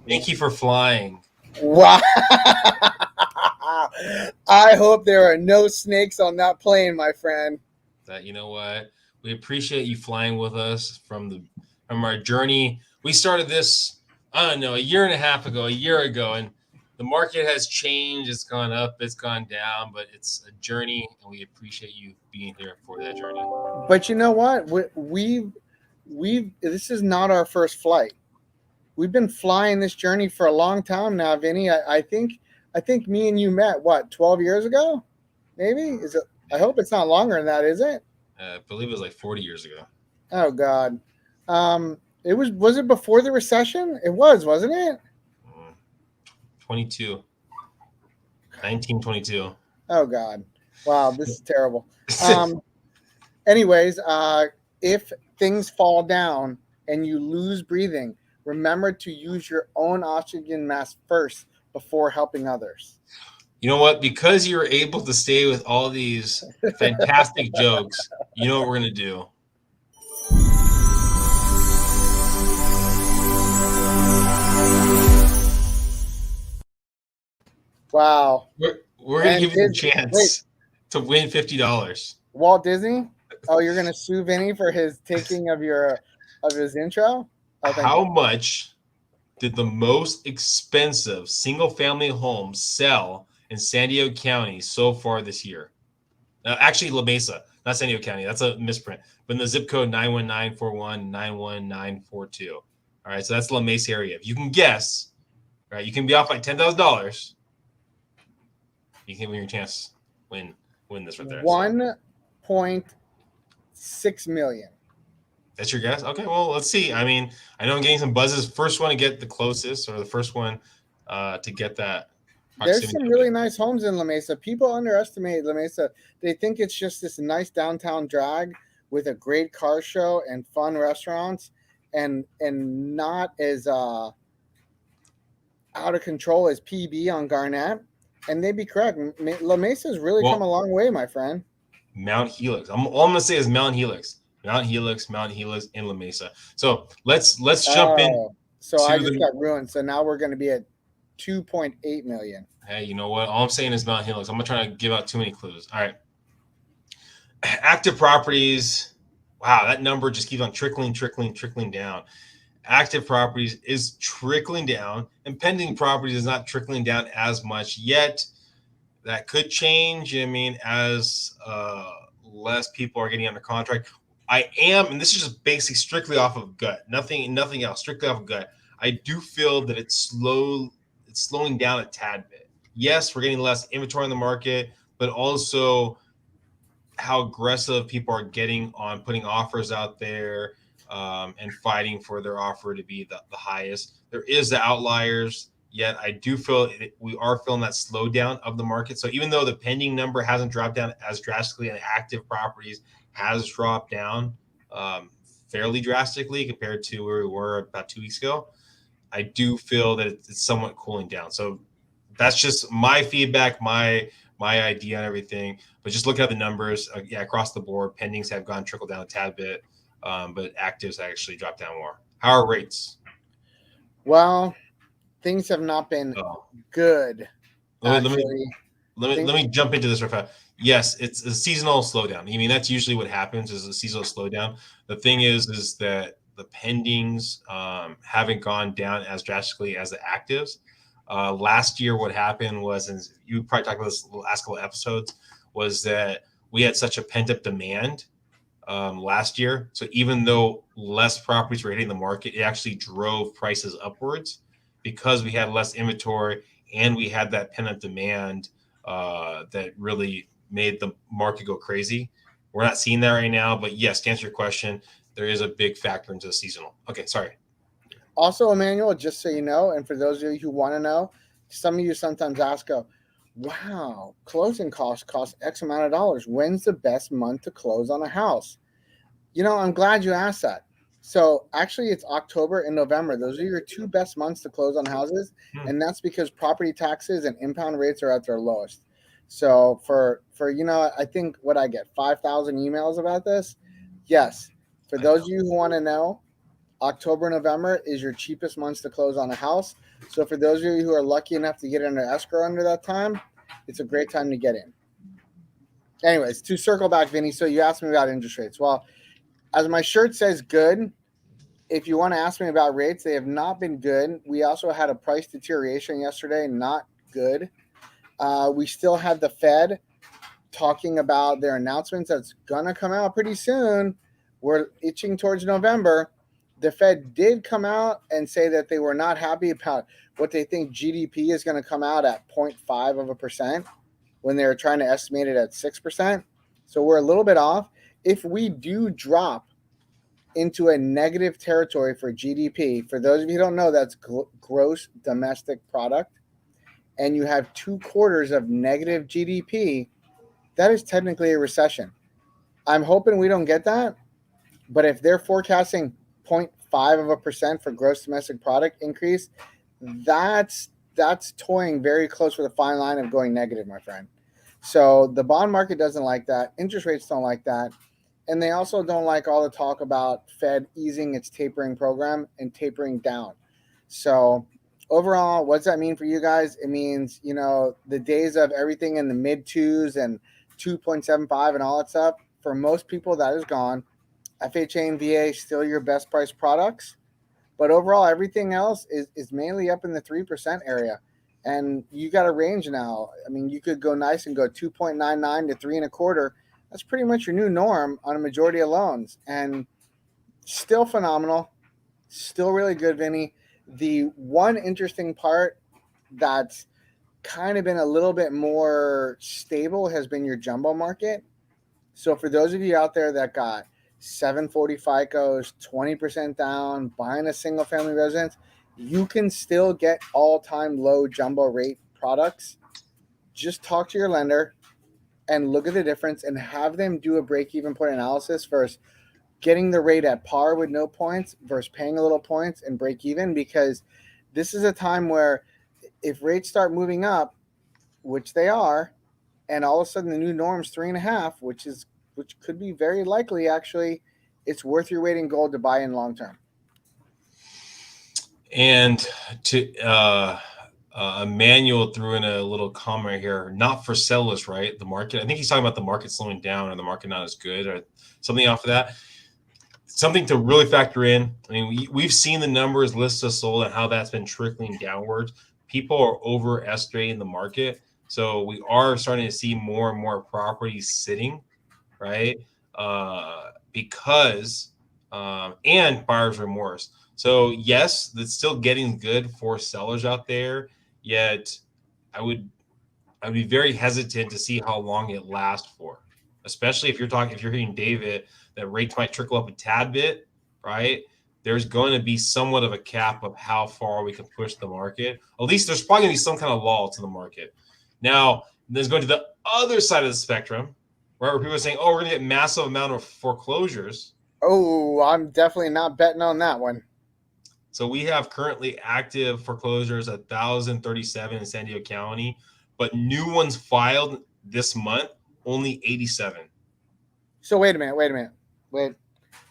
Thank you for flying. Wow. I hope there are no snakes on that plane, my friend. That you know what? We appreciate you flying with us from our journey. We started this, I don't know, a year and a half ago, a year ago, and the market has changed. It's gone up, it's gone down, but it's a journey, and we appreciate you being here for that journey. But you know what? We've this is not our first flight. We've been flying this journey for a long time now, Vinny. I think me and you met what 12 years ago, maybe. Is it? I hope it's not longer than that, is it? I believe it was like 40 years ago. Oh God. It was. Was it before the recession? It was, wasn't it? Mm, 22, 1922. Oh God. Wow, this is terrible. Um, anyways, if things fall down and you lose breathing, remember to use your own oxygen mask first before helping others. You know what? Because you're able to stay with all these fantastic jokes, you know what we're going to do? Wow. We're going to And give you the wait, chance to win $50. Walt Disney? Oh, you're gonna sue Vinny for his taking of his intro? Oh, thank you. How much did the most expensive single family home sell in San Diego County so far this year? Actually, La Mesa, not San Diego County. That's a misprint. But in the zip code 91941 91942. All right, so that's La Mesa area. If you can guess, right, you can be off by $10,000. You can win your chance win this right there. So 1.6 million. that's your guess? Okay, well, let's see. I mean, I know I'm getting some buzzes. First one to get the closest, or the first one to get that There's proximity some of it. really nice homes in La Mesa. People underestimate La Mesa. They think it's just this nice downtown drag with a great car show and fun restaurants, and not as out of control as PB on Garnett. And they'd be correct. La Mesa's really come Well, a long way, my friend. Mount Helix. All I'm gonna say is Mount Helix, Mount Helix, Mount Helix, in La Mesa. So let's jump in Oh, so I to just the. got ruined. So now we're going to be at 2.8 million. Hey, you know what? All I'm saying is Mount Helix. I'm not trying to give out too many clues. All right, active properties. Wow, that number just keeps on trickling down. Active properties is trickling down, and pending properties is not trickling down as much yet. That could change. I mean, as less people are getting under contract. I am, and this is just basic, strictly off of gut, nothing else, strictly off of gut. I do feel that it's slowing down a tad bit. Yes, we're getting less inventory on the market, but also how aggressive people are getting on putting offers out there, and fighting for their offer to be the highest. There is the outliers, yet I do feel we are feeling that slowdown of the market. So even though the pending number hasn't dropped down as drastically, and active properties has dropped down fairly drastically compared to where we were about 2 weeks ago, I do feel that it's somewhat cooling down. So that's just my feedback, my idea and everything. But just look at the numbers, yeah, across the board, pendings have gone trickle down a tad bit, but actives actually dropped down more. How are rates? Well, things have not been Oh, good, let me actually. let Think, me jump into this real fast. Yes, it's a seasonal slowdown. I mean, that's usually what happens is a seasonal slowdown. The thing is that the pendings haven't gone down as drastically as the actives. Last year, what happened was, and you probably talked about this the last couple of episodes, was that we had such a pent up demand last year. So even though less properties were hitting the market, it actually drove prices upwards because we had less inventory and we had that pent up demand that really made the market go crazy. We're not seeing that right now, but yes, to answer your question, there is a big factor into the seasonal. Okay, sorry. Also, Emmanuel, just so you know, and for those of you who want to know, some of you sometimes ask, "Go, wow, closing costs cost X amount of dollars. When's the best month to close on a house?" I'm glad you asked that. So actually, it's October and November. Those are your two best months to close on houses, Hmm. and that's because property taxes and impound rates are at their lowest. So for I think what I get 5,000 emails about this. Yes, for I those know. of you who want to know, October, November is your cheapest months to close on a house. So for those of you who are lucky enough to get into escrow under that time, it's a great time to get in. Anyways, to circle back, Vinny, so you asked me about interest rates. Well, as my shirt says, good. If you want to ask me about rates, they have not been good. We also had a price deterioration yesterday, not good. We still have the Fed talking about their announcements that's going to come out pretty soon. We're itching towards November. The Fed did come out and say that they were not happy about what they think GDP is going to come out at 0.5% when they were trying to estimate it at 6%. So we're a little bit off. If we do drop into a negative territory for GDP, for those of you who don't know, that's gross domestic product, and you have 2 quarters of negative GDP, that is technically a recession. I'm hoping we don't get that, but if they're forecasting 0.5% for gross domestic product increase, that's toying very close with a fine line of going negative, my friend. So the bond market doesn't like that. Interest rates don't like that. And they also don't like all the talk about Fed easing its tapering program and tapering down. So overall, what does that mean for you guys? It means, the days of everything in the mid 2s and 2.75 and all that stuff, for most people, that is gone. FHA and VA still your best price products. But overall, everything else is mainly up in the 3% area. And you got a range now. I mean, you could go nice and go 2.99 to 3.25. That's pretty much your new norm on a majority of loans. And still phenomenal. Still really good, Vinny. The one interesting part that's kind of been a little bit more stable has been your jumbo market. So for those of you out there that got 740 FICOs, 20% down, buying a single family residence, you can still get all-time low jumbo rate products. Just talk to your lender and look at the difference and have them do a break-even point analysis versus getting the rate at par with no points versus paying a little points and break even, because this is a time where if rates start moving up, which they are, and all of a sudden the new norm's 3.5, which could be very likely, actually, it's worth your weight in gold to buy in long term. And to Emmanuel threw in a little comment here, not for sellers, right? The market. I think he's talking about the market slowing down or the market not as good or something off of that. Something to really factor in. I mean, we've seen the numbers list of sold and how that's been trickling downwards. People are overestimating the market. So we are starting to see more and more properties sitting, right? Because and buyer's remorse. So yes, it's still getting good for sellers out there. Yet I'd be very hesitant to see how long it lasts for, especially if you're hearing David that rates might trickle up a tad bit, right? There's going to be somewhat of a cap of how far we can push the market. At least there's probably going to be some kind of lull to the market. Now, there's going to the other side of the spectrum, right, where people are saying, oh, we're going to get massive amount of foreclosures. Oh, I'm definitely not betting on that one. So we have currently active foreclosures 1,037 in San Diego County, but new ones filed this month, only 87. So wait a minute.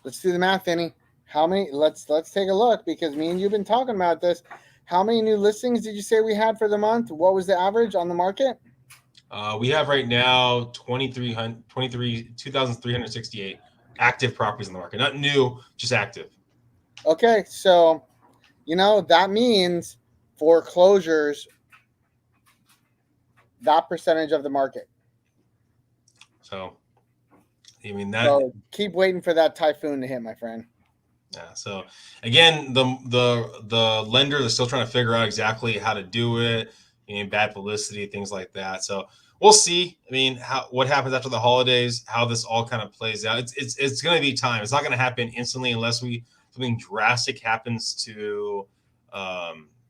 Let's do the math, Vinny. How many? Let's take a look, because me and you've been talking about this. How many new listings did you say we had for the month? What was the average on the market? We have right now 2,368 active properties in the market. Not new, just active. Okay, so that means foreclosures, that percentage of the market. So, I mean that. So keep waiting for that typhoon to hit, my friend. Yeah. So again, the lender is still trying to figure out exactly how to do it. Bad publicity, things like that. So we'll see. I mean, what happens after the holidays? How this all kind of plays out? It's going to be time. It's not going to happen instantly unless something drastic happens to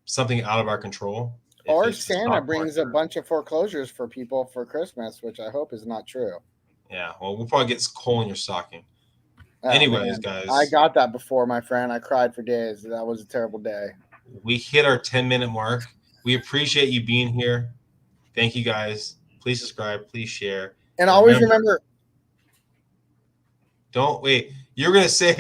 something out of our control. Or Santa brings a bunch of foreclosures for people for Christmas, which I hope is not true. Yeah. Well, we'll probably get coal in your stocking. Anyways, guys, I got that before, my friend. I cried for days. That was a terrible day. We hit our 10-minute mark. We appreciate you being here. Thank you, guys. Please subscribe. Please share. And always remember. Don't wait. You're going to say